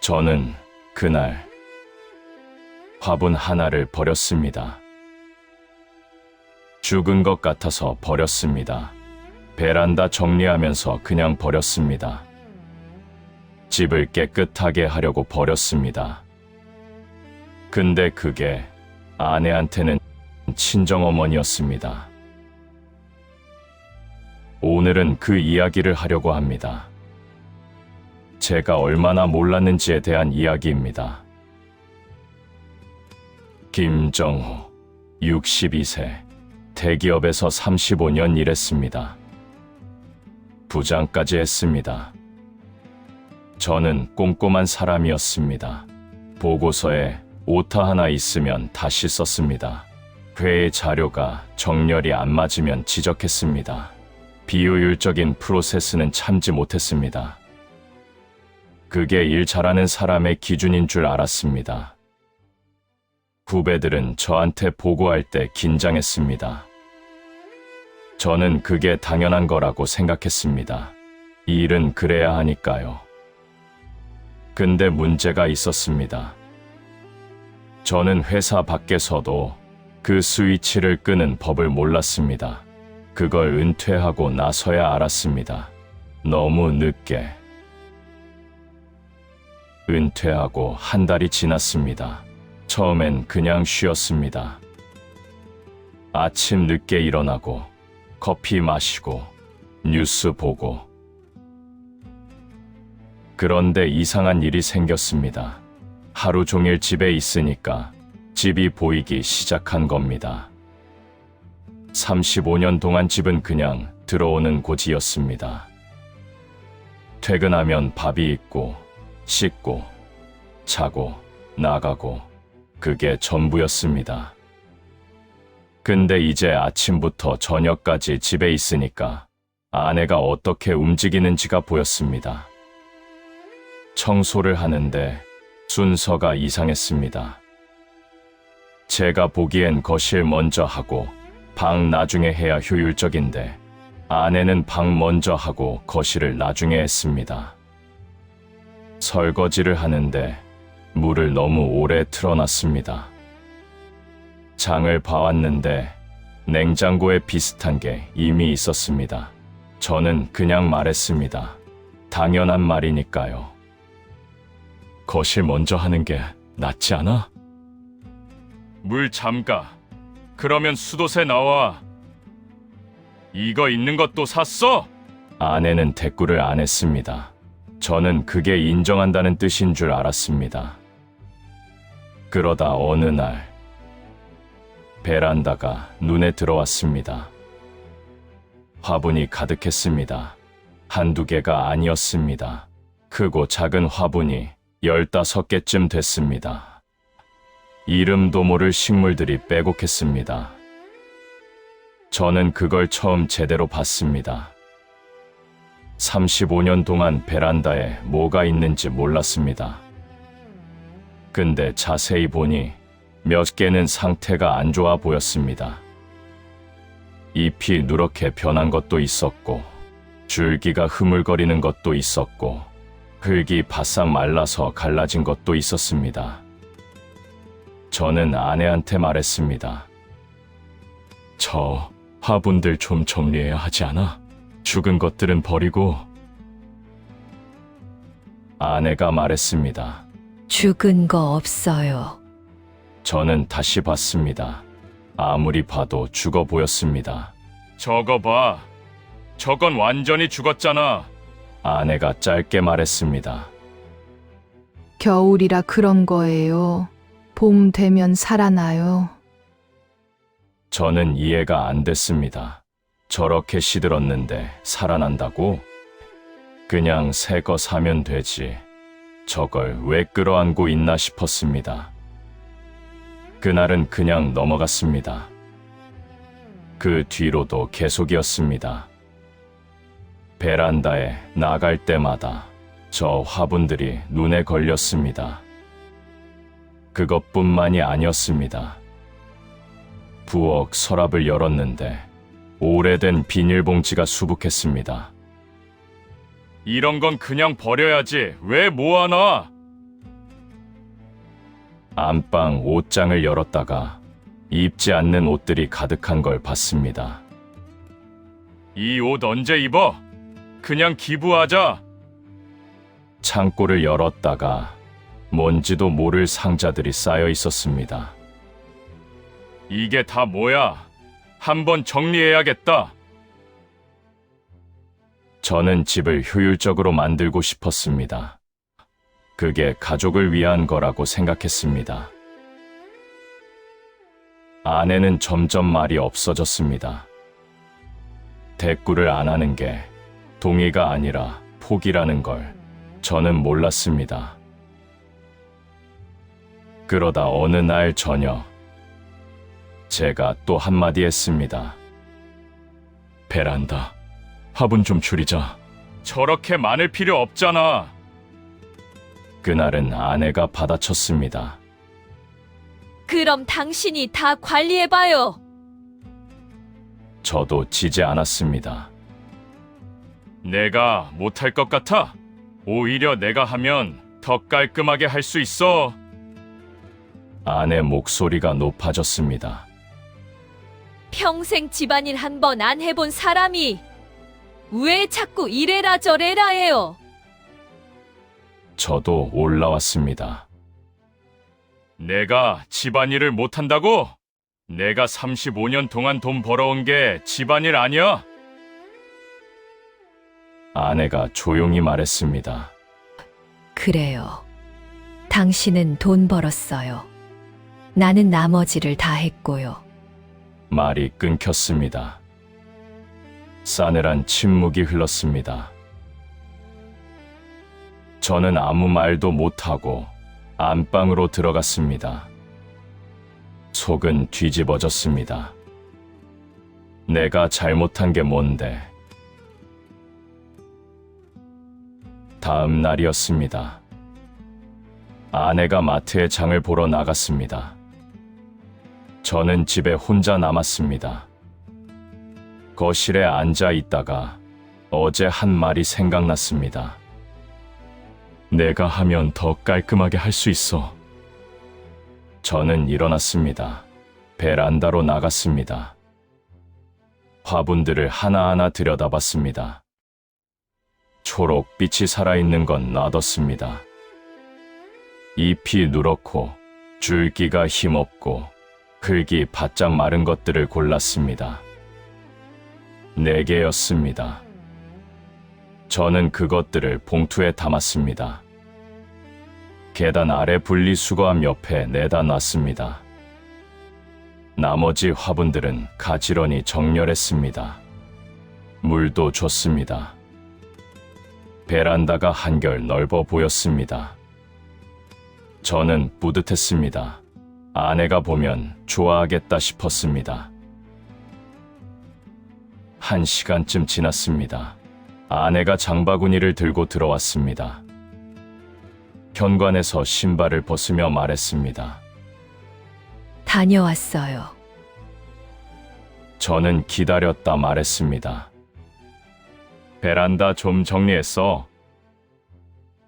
저는 그날 화분 하나를 버렸습니다. 죽은 것 같아서 버렸습니다. 베란다 정리하면서 그냥 버렸습니다. 집을 깨끗하게 하려고 버렸습니다. 근데 그게 아내한테는 친정어머니였습니다. 오늘은 그 이야기를 하려고 합니다. 제가 얼마나 몰랐는지에 대한 이야기입니다. 김정호, 62세, 대기업에서 35년 일했습니다. 부장까지 했습니다. 저는 꼼꼼한 사람이었습니다. 보고서에 오타 하나 있으면 다시 썼습니다. 회의 자료가 정렬이 안 맞으면 지적했습니다. 비효율적인 프로세스는 참지 못했습니다. 그게 일 잘하는 사람의 기준인 줄 알았습니다. 후배들은 저한테 보고할 때 긴장했습니다. 저는 그게 당연한 거라고 생각했습니다. 이 일은 그래야 하니까요. 근데 문제가 있었습니다. 저는 회사 밖에서도 그 스위치를 끄는 법을 몰랐습니다. 그걸 은퇴하고 나서야 알았습니다. 너무 늦게. 은퇴하고 한 달이 지났습니다. 처음엔 그냥 쉬었습니다. 아침 늦게 일어나고 커피 마시고 뉴스 보고. 그런데 이상한 일이 생겼습니다. 하루 종일 집에 있으니까 집이 보이기 시작한 겁니다. 35년 동안 집은 그냥 들어오는 곳이었습니다. 퇴근하면 밥이 있고 씻고 자고 나가고 그게 전부였습니다. 근데 이제 아침부터 저녁까지 집에 있으니까 아내가 어떻게 움직이는지가 보였습니다. 청소를 하는데 순서가 이상했습니다. 제가 보기엔 거실 먼저 하고 방 나중에 해야 효율적인데 아내는 방 먼저 하고 거실을 나중에 했습니다. 설거지를 하는데 물을 너무 오래 틀어놨습니다. 장을 봐왔는데 냉장고에 비슷한 게 이미 있었습니다. 저는 그냥 말했습니다. 당연한 말이니까요. 거실 먼저 하는 게 낫지 않아? 물 잠가. 그러면 수도새 나와. 이거 있는 것도 샀어? 아내는 대꾸를 안 했습니다. 저는 그게 인정한다는 뜻인 줄 알았습니다. 그러다 어느 날 베란다가 눈에 들어왔습니다. 화분이 가득했습니다. 한두 개가 아니었습니다. 크고 작은 화분이 15개쯤 됐습니다. 이름도 모를 식물들이 빼곡했습니다. 저는 그걸 처음 제대로 봤습니다. 35년 동안 베란다에 뭐가 있는지 몰랐습니다. 근데 자세히 보니 몇 개는 상태가 안 좋아 보였습니다. 잎이 누렇게 변한 것도 있었고, 줄기가 흐물거리는 것도 있었고, 흙이 바싹 말라서 갈라진 것도 있었습니다. 저는 아내한테 말했습니다. 저 화분들 좀 정리해야 하지 않아? 죽은 것들은 버리고. 아내가 말했습니다. 죽은 거 없어요. 저는 다시 봤습니다. 아무리 봐도 죽어 보였습니다. 저거 봐. 저건 완전히 죽었잖아. 아내가 짧게 말했습니다. 겨울이라 그런 거예요. 봄 되면 살아나요. 저는 이해가 안 됐습니다. 저렇게 시들었는데 살아난다고? 그냥 새 거 사면 되지. 저걸 왜 끌어안고 있나 싶었습니다. 그날은 그냥 넘어갔습니다. 그 뒤로도 계속이었습니다. 베란다에 나갈 때마다 저 화분들이 눈에 걸렸습니다. 그것뿐만이 아니었습니다. 부엌 서랍을 열었는데 오래된 비닐봉지가 수북했습니다. 이런 건 그냥 버려야지. 왜 모아놔? 안방 옷장을 열었다가 입지 않는 옷들이 가득한 걸 봤습니다. 이 옷 언제 입어? 그냥 기부하자. 창고를 열었다가 뭔지도 모를 상자들이 쌓여 있었습니다. 이게 다 뭐야? 한번 정리해야겠다. 저는 집을 효율적으로 만들고 싶었습니다. 그게 가족을 위한 거라고 생각했습니다. 아내는 점점 말이 없어졌습니다. 대꾸를 안 하는 게 동의가 아니라 포기라는 걸 저는 몰랐습니다. 그러다 어느 날 저녁, 제가 또 한마디 했습니다. 베란다, 화분 좀 줄이자. 저렇게 많을 필요 없잖아. 그날은 아내가 받아쳤습니다. 그럼 당신이 다 관리해봐요. 저도 지지 않았습니다. 내가 못할 것 같아? 오히려 내가 하면 더 깔끔하게 할 수 있어. 아내 목소리가 높아졌습니다. 평생 집안일 한 번 안 해본 사람이 왜 자꾸 이래라 저래라 해요? 저도 올라왔습니다. 내가 집안일을 못한다고? 내가 35년 동안 돈 벌어온 게 집안일 아니야? 아내가 조용히 말했습니다. 그래요. 당신은 돈 벌었어요. 나는 나머지를 다 했고요. 말이 끊겼습니다. 싸늘한 침묵이 흘렀습니다. 저는 아무 말도 못하고 안방으로 들어갔습니다. 속은 뒤집어졌습니다. 내가 잘못한 게 뭔데? 다음 날이었습니다. 아내가 마트에 장을 보러 나갔습니다. 저는 집에 혼자 남았습니다. 거실에 앉아 있다가 어제 한 말이 생각났습니다. 내가 하면 더 깔끔하게 할 수 있어. 저는 일어났습니다. 베란다로 나갔습니다. 화분들을 하나하나 들여다봤습니다. 초록빛이 살아있는 건 놔뒀습니다. 잎이 누렇고 줄기가 힘없고 흙이 바짝 마른 것들을 골랐습니다. 4개였습니다. 저는 그것들을 봉투에 담았습니다. 계단 아래 분리수거함 옆에 내다 놨습니다. 나머지 화분들은 가지런히 정렬했습니다. 물도 줬습니다. 베란다가 한결 넓어 보였습니다. 저는 뿌듯했습니다. 아내가 보면 좋아하겠다 싶었습니다. 1시간쯤 지났습니다. 아내가 장바구니를 들고 들어왔습니다. 현관에서 신발을 벗으며 말했습니다. 다녀왔어요. 저는 기다렸다 말했습니다. 베란다 좀 정리했어.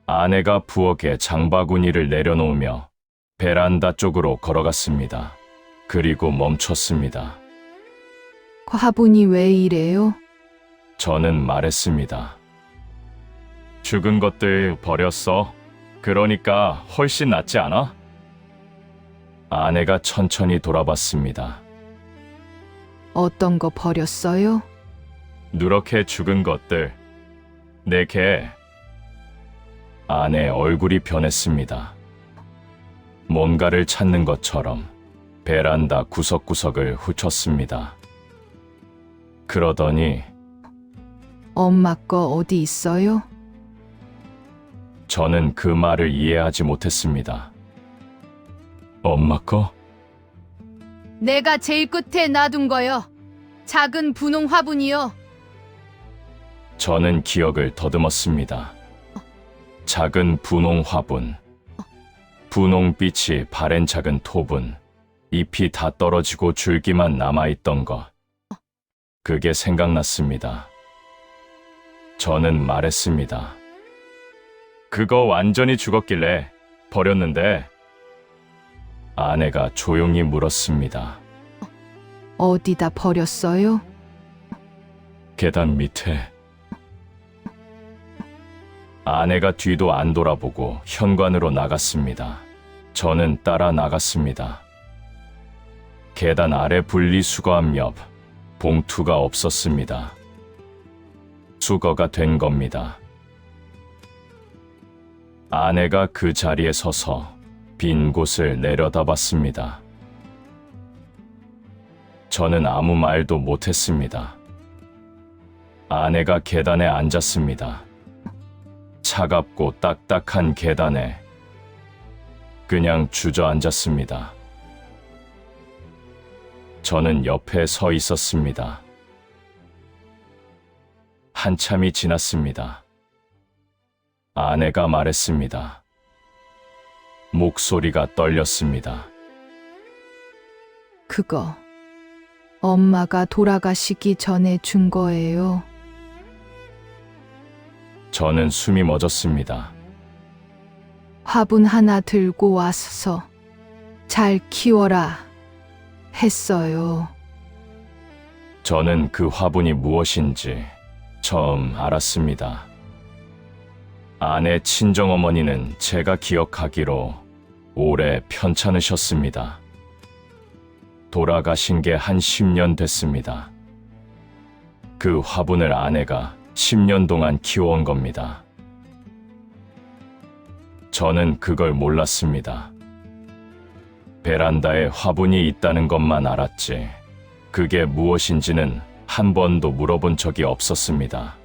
아내가 부엌에 장바구니를 내려놓으며 베란다 쪽으로 걸어갔습니다. 그리고 멈췄습니다. 화분이 왜 이래요? 저는 말했습니다. 죽은 것들 버렸어. 그러니까 훨씬 낫지 않아? 아내가 천천히 돌아봤습니다. 어떤 거 버렸어요? 누렇게 죽은 것들. 내 개. 아내 얼굴이 변했습니다. 뭔가를 찾는 것처럼 베란다 구석구석을 훑었습니다. 그러더니 엄마 거 어디 있어요? 저는 그 말을 이해하지 못했습니다. 엄마 거? 내가 제일 끝에 놔둔 거요. 작은 분홍 화분이요. 저는 기억을 더듬었습니다. 작은 분홍 화분, 분홍빛이 바랜 작은 토분, 잎이 다 떨어지고 줄기만 남아있던 것. 그게 생각났습니다. 저는 말했습니다. 그거 완전히 죽었길래 버렸는데. 아내가 조용히 물었습니다. 어디다 버렸어요? 계단 밑에. 아내가 뒤도 안 돌아보고 현관으로 나갔습니다. 저는 따라 나갔습니다. 계단 아래 분리수거함 옆 봉투가 없었습니다. 수거가 된 겁니다. 아내가 그 자리에 서서 빈 곳을 내려다봤습니다. 저는 아무 말도 못했습니다. 아내가 계단에 앉았습니다. 차갑고 딱딱한 계단에 그냥 주저앉았습니다. 저는 옆에 서 있었습니다. 한참이 지났습니다. 아내가 말했습니다. 목소리가 떨렸습니다. 그거 엄마가 돌아가시기 전에 준 거예요. 저는 숨이 멎었습니다. 화분 하나 들고 와서 잘 키워라 했어요. 저는 그 화분이 무엇인지 처음 알았습니다. 아내 친정어머니는 제가 기억하기로 오래 편찮으셨습니다. 돌아가신 게 한 10년 됐습니다. 그 화분을 아내가 10년 동안 키워온 겁니다. 저는 그걸 몰랐습니다. 베란다에 화분이 있다는 것만 알았지, 그게 무엇인지는 한 번도 물어본 적이 없었습니다.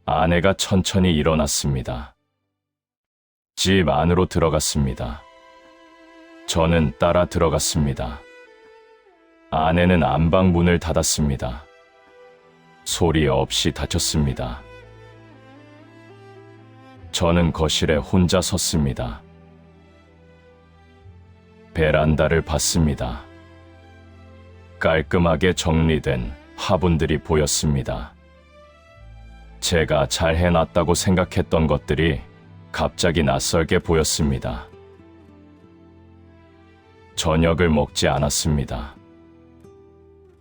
아내가 천천히 일어났습니다. 집 안으로 들어갔습니다. 저는 따라 들어갔습니다. 아내는 안방 문을 닫았습니다. 소리 없이 닫혔습니다. 저는 거실에 혼자 섰습니다. 베란다를 봤습니다. 깔끔하게 정리된 화분들이 보였습니다. 제가 잘 해놨다고 생각했던 것들이 갑자기 낯설게 보였습니다. 저녁을 먹지 않았습니다.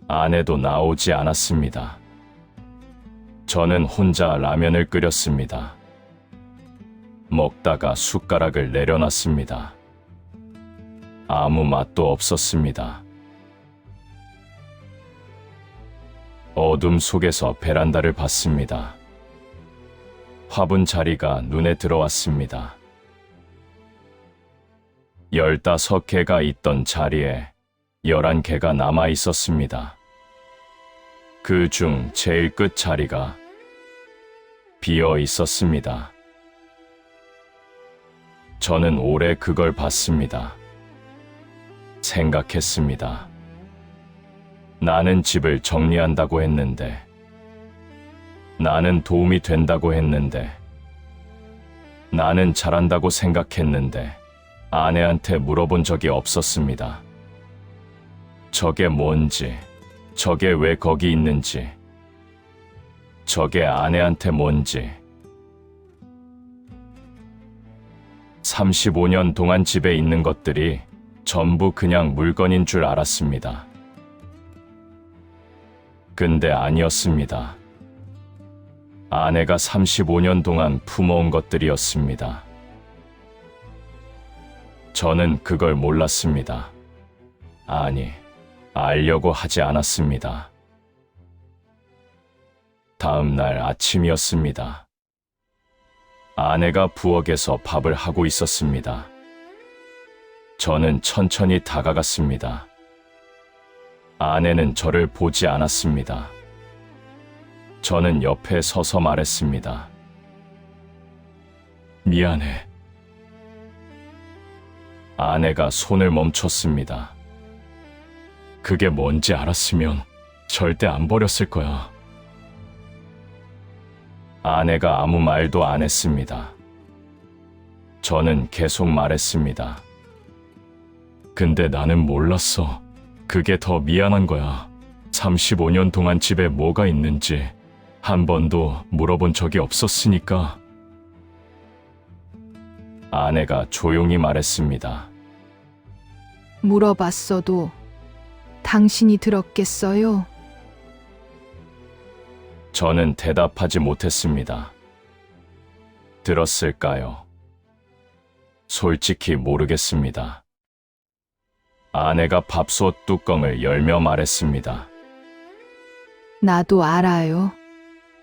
아내도 나오지 않았습니다. 저는 혼자 라면을 끓였습니다. 먹다가 숟가락을 내려놨습니다. 아무 맛도 없었습니다. 어둠 속에서 베란다를 봤습니다. 화분 자리가 눈에 들어왔습니다. 15개가 있던 자리에 11개가 남아 있었습니다. 그 중 제일 끝 자리가 비어 있었습니다. 저는 오래 그걸 봤습니다. 생각했습니다. 나는 집을 정리한다고 했는데, 나는 도움이 된다고 했는데, 나는 잘한다고 생각했는데, 아내한테 물어본 적이 없었습니다. 저게 뭔지, 저게 왜 거기 있는지, 저게 아내한테 뭔지. 35년 동안 집에 있는 것들이 전부 그냥 물건인 줄 알았습니다. 근데 아니었습니다. 아내가 35년 동안 품어온 것들이었습니다. 저는 그걸 몰랐습니다. 아니, 알려고 하지 않았습니다. 다음 날 아침이었습니다. 아내가 부엌에서 밥을 하고 있었습니다. 저는 천천히 다가갔습니다. 아내는 저를 보지 않았습니다. 저는 옆에 서서 말했습니다. 미안해. 아내가 손을 멈췄습니다. 그게 뭔지 알았으면 절대 안 버렸을 거야. 아내가 아무 말도 안 했습니다. 저는 계속 말했습니다. 근데 나는 몰랐어. 그게 더 미안한 거야. 35년 동안 집에 뭐가 있는지 한 번도 물어본 적이 없었으니까 아내가 조용히 말했습니다. 물어봤어도 당신이 들었겠어요? 저는 대답하지 못했습니다. 들었을까요? 솔직히 모르겠습니다. 아내가 밥솥 뚜껑을 열며 말했습니다. 나도 알아요.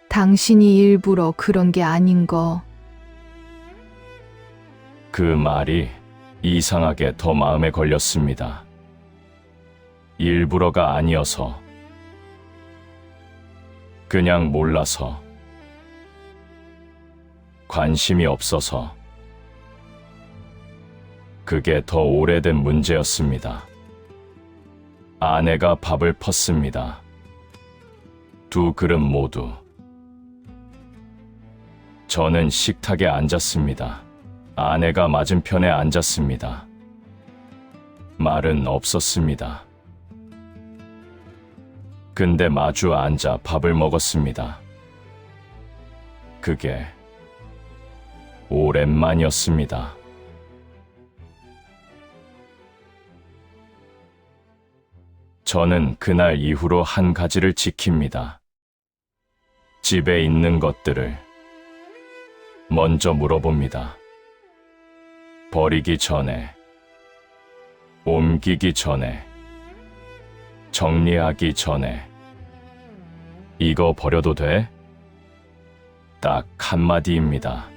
당신이 일부러 그런 게 아닌 거. 그 말이 이상하게 더 마음에 걸렸습니다. 일부러가 아니어서, 그냥 몰라서, 관심이 없어서, 그게 더 오래된 문제였습니다. 아내가 밥을 펐습니다. 두 그릇 모두. 저는 식탁에 앉았습니다. 아내가 맞은편에 앉았습니다. 말은 없었습니다. 근데 마주 앉아 밥을 먹었습니다. 그게 오랜만이었습니다. 저는 그날 이후로 한 가지를 지킵니다. 집에 있는 것들을 먼저 물어봅니다. 버리기 전에, 옮기기 전에, 정리하기 전에, 이거 버려도 돼? 딱 한마디입니다.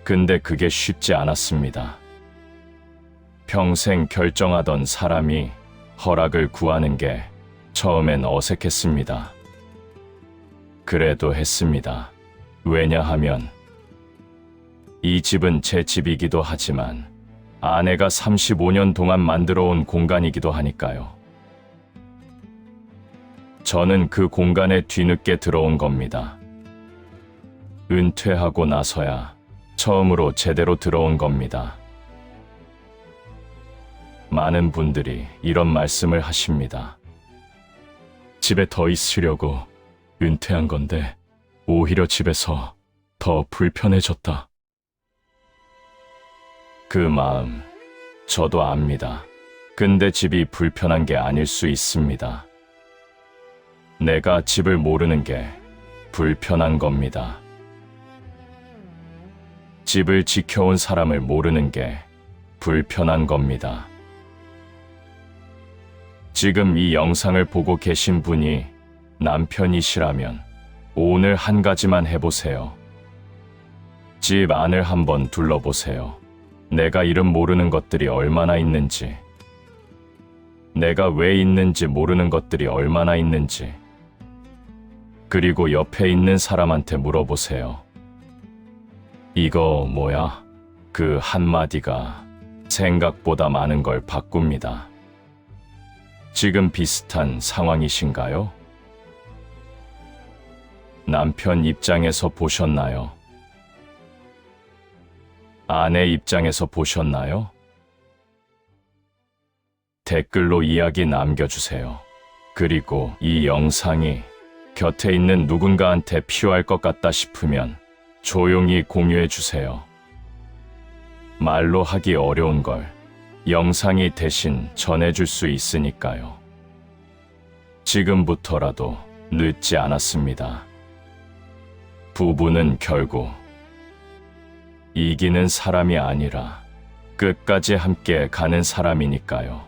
근데 그게 쉽지 않았습니다. 평생 결정하던 사람이 허락을 구하는 게 처음엔 어색했습니다. 그래도 했습니다. 왜냐하면 이 집은 제 집이기도 하지만 아내가 35년 동안 만들어 온 공간이기도 하니까요. 저는 그 공간에 뒤늦게 들어온 겁니다. 은퇴하고 나서야 처음으로 제대로 들어온 겁니다. 많은 분들이 이런 말씀을 하십니다. 집에 더 있으려고 은퇴한 건데 오히려 집에서 더 불편해졌다. 그 마음 저도 압니다. 근데 집이 불편한 게 아닐 수 있습니다. 내가 집을 모르는 게 불편한 겁니다. 집을 지켜온 사람을 모르는 게 불편한 겁니다. 지금 이 영상을 보고 계신 분이 남편이시라면 오늘 한 가지만 해보세요. 집 안을 한번 둘러보세요. 내가 이름 모르는 것들이 얼마나 있는지, 내가 왜 있는지 모르는 것들이 얼마나 있는지, 그리고 옆에 있는 사람한테 물어보세요. 이거 뭐야? 그 한마디가 생각보다 많은 걸 바꿉니다. 지금 비슷한 상황이신가요? 남편 입장에서 보셨나요? 아내 입장에서 보셨나요? 댓글로 이야기 남겨주세요. 그리고 이 영상이 곁에 있는 누군가한테 필요할 것 같다 싶으면 조용히 공유해주세요. 말로 하기 어려운 걸 영상이 대신 전해줄 수 있으니까요. 지금부터라도 늦지 않았습니다. 부부는 결국 이기는 사람이 아니라 끝까지 함께 가는 사람이니까요.